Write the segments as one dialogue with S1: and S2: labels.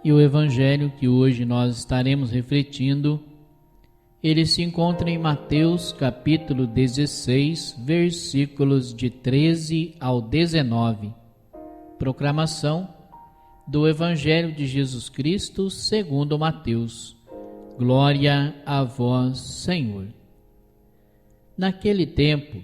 S1: E o evangelho que hoje nós estaremos refletindo, ele se encontra em Mateus capítulo 16, versículos de 13 ao 19. Proclamação do Evangelho de Jesus Cristo segundo Mateus. Glória a vós, Senhor. Naquele tempo,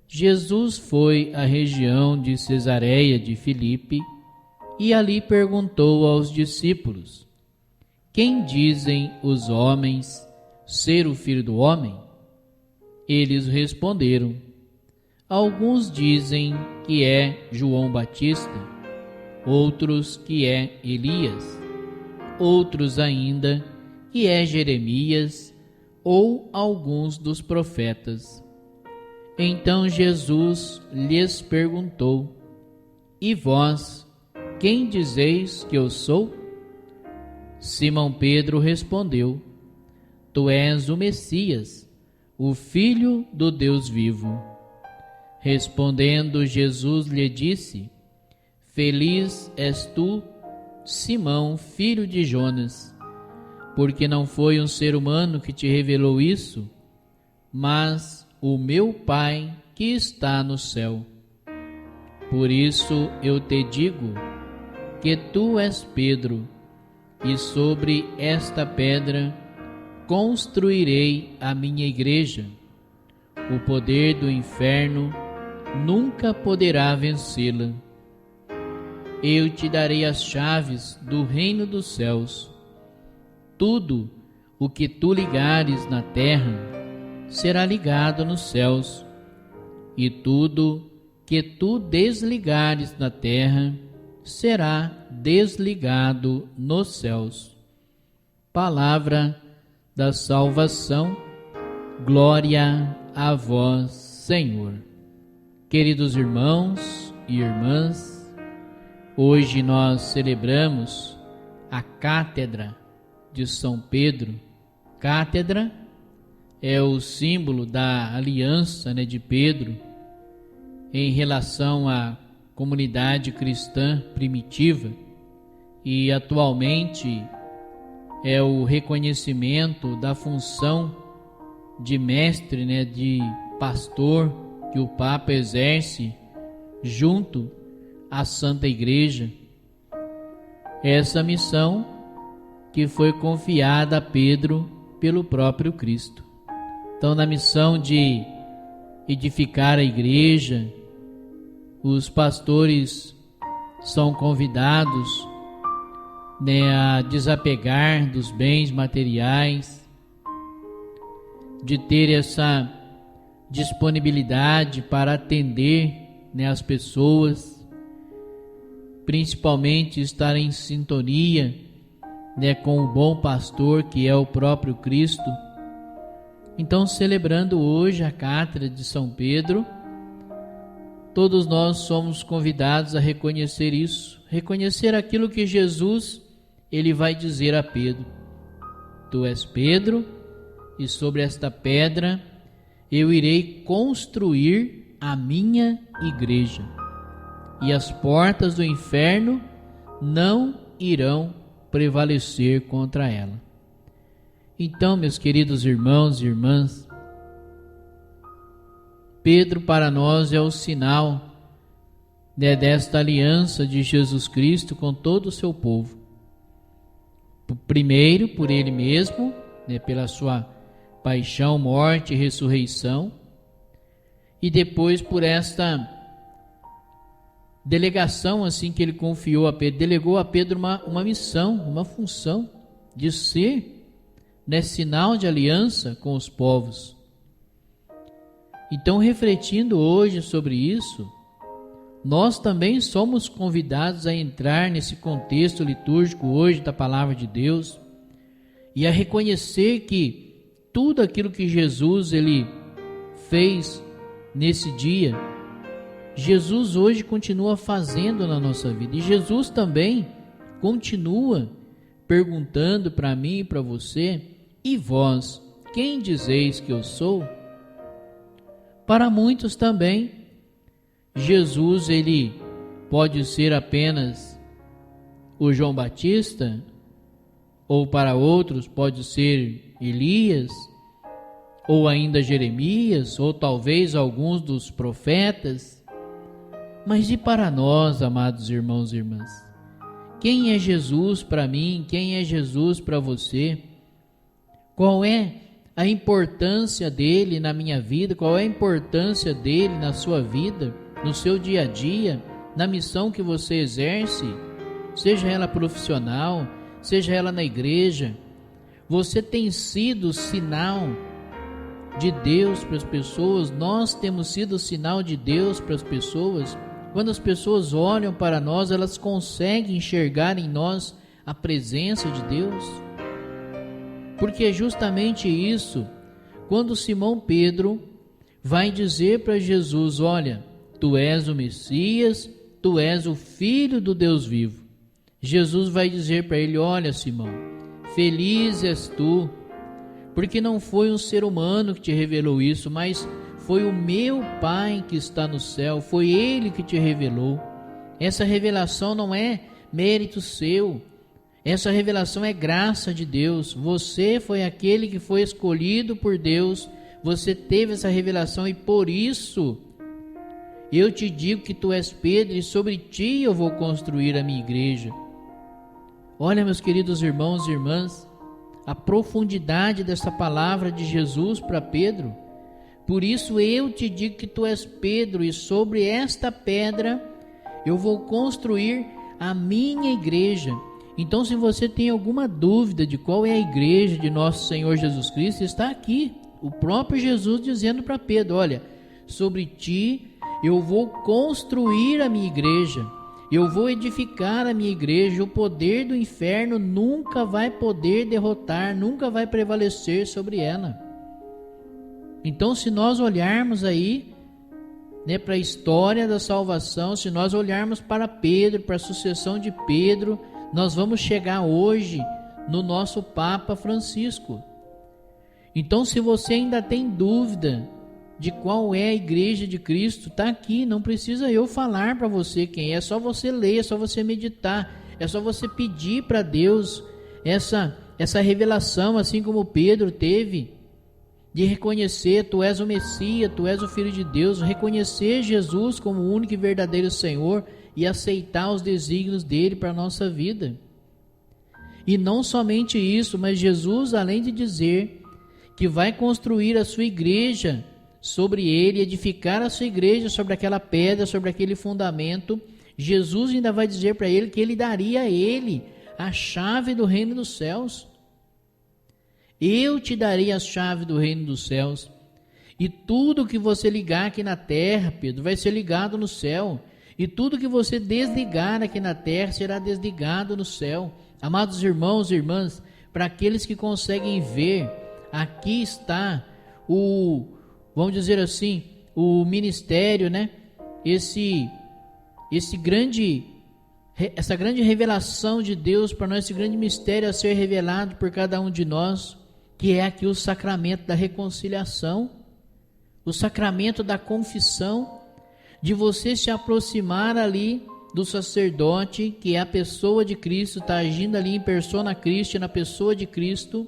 S1: Jesus foi à região de Cesareia de Filipe e ali perguntou aos discípulos: Quem dizem os homens ser o Filho do Homem? Eles responderam: Alguns dizem que é João Batista, outros que é Elias, outros ainda que é Jeremias ou alguns dos profetas. Então Jesus lhes perguntou: E vós, quem dizeis que eu sou? Simão Pedro respondeu: Tu és o Messias, o Filho do Deus vivo. Respondendo Jesus lhe disse: Feliz és tu, Simão, filho de Jonas, porque não foi um ser humano que te revelou isso, mas o meu Pai que está no céu. Por isso eu te digo que tu és Pedro, e sobre esta pedra construirei a minha igreja. O poder do inferno nunca poderá vencê-la. Eu te darei as chaves do reino dos céus. Tudo o que tu ligares na terra será ligado nos céus, e tudo que tu desligares na terra será desligado nos céus. Palavra da salvação. Glória a vós, Senhor. Queridos irmãos e irmãs, hoje nós celebramos a Cátedra de São Pedro. Cátedra é o símbolo da aliança, de Pedro em relação à comunidade cristã primitiva, e atualmente é o reconhecimento da função de mestre, de pastor que o Papa exerce junto à Santa Igreja. Essa missão que foi confiada a Pedro pelo próprio Cristo. Então, na missão de edificar a igreja, os pastores são convidados a desapegar dos bens materiais, de ter essa disponibilidade para atender as pessoas, principalmente estar em sintonia com o bom pastor que é o próprio Cristo. Então, celebrando hoje a Cátedra de São Pedro, todos nós somos convidados a reconhecer isso, reconhecer aquilo que Jesus ele vai dizer a Pedro: Tu és Pedro, e sobre esta pedra eu irei construir a minha igreja, e as portas do inferno não irão prevalecer contra ela. Então, meus queridos irmãos e irmãs, Pedro para nós é o sinal desta aliança de Jesus Cristo com todo o seu povo. Primeiro por ele mesmo, pela sua paixão, morte e ressurreição, e depois por esta delegação assim que ele confiou a Pedro, delegou a Pedro uma missão, uma função de ser sinal de aliança com os povos. Então, refletindo hoje sobre isso, nós também somos convidados a entrar nesse contexto litúrgico hoje da Palavra de Deus e a reconhecer que tudo aquilo que Jesus ele fez nesse dia, Jesus hoje continua fazendo na nossa vida, e Jesus também continua perguntando para mim e para você: E vós, quem dizeis que eu sou? Para muitos também, Jesus ele pode ser apenas o João Batista, ou para outros pode ser Elias, ou ainda Jeremias, ou talvez alguns dos profetas. Mas e para nós, amados irmãos e irmãs? Quem é Jesus para mim? Quem é Jesus para você? Qual é a importância dele na minha vida? Qual é a importância dele na sua vida, no seu dia a dia, na missão que você exerce, seja ela profissional, seja ela na igreja? Você tem sido sinal de Deus para as pessoas? Nós temos sido sinal de Deus para as pessoas? Quando as pessoas olham para nós, elas conseguem enxergar em nós a presença de Deus? Porque é justamente isso, quando Simão Pedro vai dizer para Jesus: olha, tu és o Messias, tu és o Filho do Deus vivo. Jesus vai dizer para ele: olha, Simão, feliz és tu, porque não foi um ser humano que te revelou isso, mas foi o meu Pai que está no céu, foi Ele que te revelou. Essa revelação não é mérito seu, essa revelação é graça de Deus. Você foi aquele que foi escolhido por Deus, você teve essa revelação e por isso eu te digo que tu és Pedro e sobre ti eu vou construir a minha igreja. Olha, meus queridos irmãos e irmãs, a profundidade dessa palavra de Jesus para Pedro. Por isso eu te digo que tu és Pedro e sobre esta pedra eu vou construir a minha igreja. Então, se você tem alguma dúvida de qual é a igreja de nosso Senhor Jesus Cristo, está aqui o próprio Jesus dizendo para Pedro: olha, sobre ti eu vou construir a minha igreja, eu vou edificar a minha igreja, o poder do inferno nunca vai poder derrotar, nunca vai prevalecer sobre ela. Então, se nós olharmos aí, para a história da salvação, se nós olharmos para Pedro, para a sucessão de Pedro, nós vamos chegar hoje no nosso Papa Francisco. Então, se você ainda tem dúvida de qual é a igreja de Cristo, está aqui, não precisa eu falar para você quem é só você ler, é só você meditar, é só você pedir para Deus essa revelação, assim como Pedro teve, de reconhecer: tu és o Messias, tu és o Filho de Deus, reconhecer Jesus como o único e verdadeiro Senhor e aceitar os desígnios dele para a nossa vida. E não somente isso, mas Jesus, além de dizer que vai construir a sua igreja sobre ele, edificar a sua igreja sobre aquela pedra, sobre aquele fundamento, Jesus ainda vai dizer para ele que ele daria a ele a chave do reino dos céus. Eu te darei a chave do reino dos céus, e tudo que você ligar aqui na terra, Pedro, vai ser ligado no céu, e tudo que você desligar aqui na terra será desligado no céu. Amados irmãos e irmãs, para aqueles que conseguem ver, aqui está vamos dizer assim, o ministério, essa grande revelação de Deus para nós, esse grande mistério a ser revelado por cada um de nós, que é aqui o sacramento da reconciliação, o sacramento da confissão, de você se aproximar ali do sacerdote, que é a pessoa de Cristo, está agindo ali em persona Christi, na pessoa de Cristo,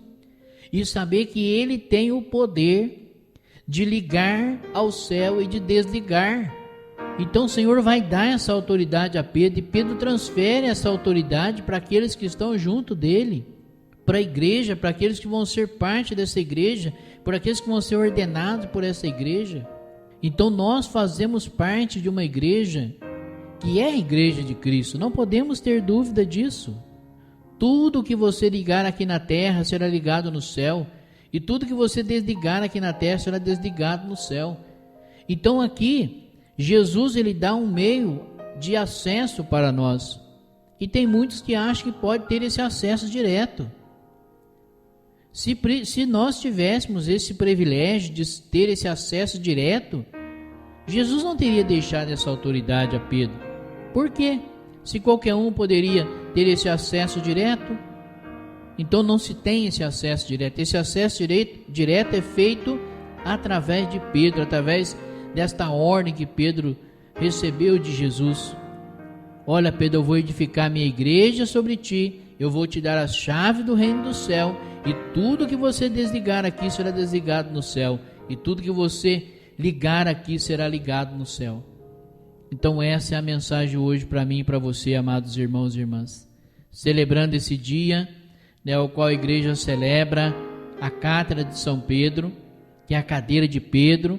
S1: e saber que ele tem o poder de ligar ao céu e de desligar. Então o Senhor vai dar essa autoridade a Pedro, e Pedro transfere essa autoridade para aqueles que estão junto dele, para a igreja, para aqueles que vão ser parte dessa igreja, por aqueles que vão ser ordenados por essa igreja. Então nós fazemos parte de uma igreja que é a igreja de Cristo, não podemos ter dúvida disso. Tudo que você ligar aqui na terra será ligado no céu, e tudo que você desligar aqui na terra será desligado no céu. Então aqui Jesus, ele dá um meio de acesso para nós, e tem muitos que acham que pode ter esse acesso direto. Se nós tivéssemos esse privilégio de ter esse acesso direto, Jesus não teria deixado essa autoridade a Pedro. Por quê? Se qualquer um poderia ter esse acesso direto, então não se tem esse acesso direto. Esse acesso direto é feito através de Pedro, através desta ordem que Pedro recebeu de Jesus. olha, Pedro, eu vou edificar minha igreja sobre ti, eu vou te dar a chave do reino do céu, e tudo que você desligar aqui será desligado no céu, e tudo que você ligar aqui será ligado no céu. Então essa é a mensagem hoje para mim e para você, amados irmãos e irmãs. Celebrando esse dia, né, o qual a igreja celebra a cátedra de São Pedro, que é a cadeira de Pedro,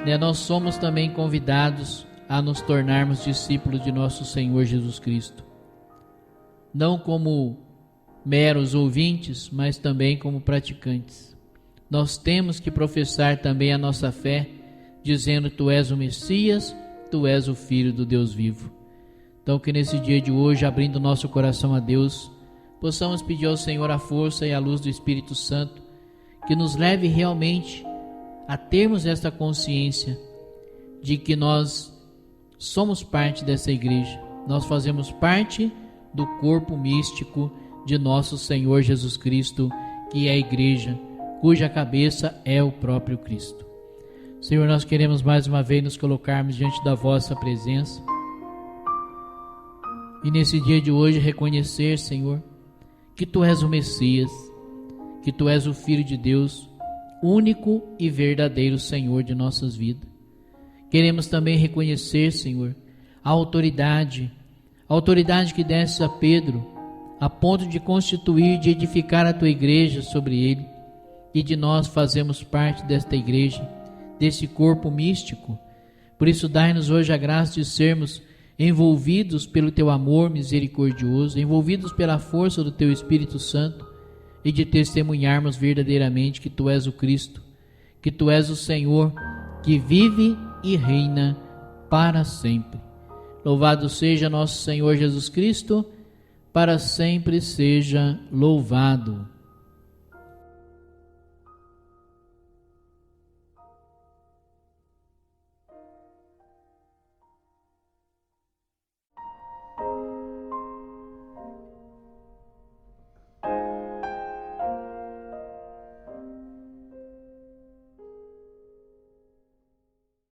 S1: né, nós somos também convidados a nos tornarmos discípulos de nosso Senhor Jesus Cristo. Não como meros ouvintes, mas também como praticantes. Nós temos que professar também a nossa fé, dizendo: Tu és o Messias, Tu és o Filho do Deus vivo. Então que nesse dia de hoje, abrindo nosso coração a Deus, possamos pedir ao Senhor a força e a luz do Espírito Santo, que nos leve realmente a termos esta consciência de que nós somos parte dessa igreja, nós fazemos parte do corpo místico de nosso Senhor Jesus Cristo, que é a igreja, cuja cabeça é o próprio Cristo. Senhor, nós queremos mais uma vez nos colocarmos diante da vossa presença e nesse dia de hoje reconhecer, Senhor, que Tu és o Messias, que Tu és o Filho de Deus, único e verdadeiro Senhor de nossas vidas. Queremos também reconhecer, Senhor, a autoridade que desce a Pedro, a ponto de constituir, de edificar a Tua igreja sobre ele, e de nós fazemos parte desta igreja, desse corpo místico. Por isso, dai-nos hoje a graça de sermos envolvidos pelo Teu amor misericordioso, envolvidos pela força do Teu Espírito Santo, e de testemunharmos verdadeiramente que Tu és o Cristo, que Tu és o Senhor, que vive e reina para sempre. Louvado seja nosso Senhor Jesus Cristo, para sempre seja louvado.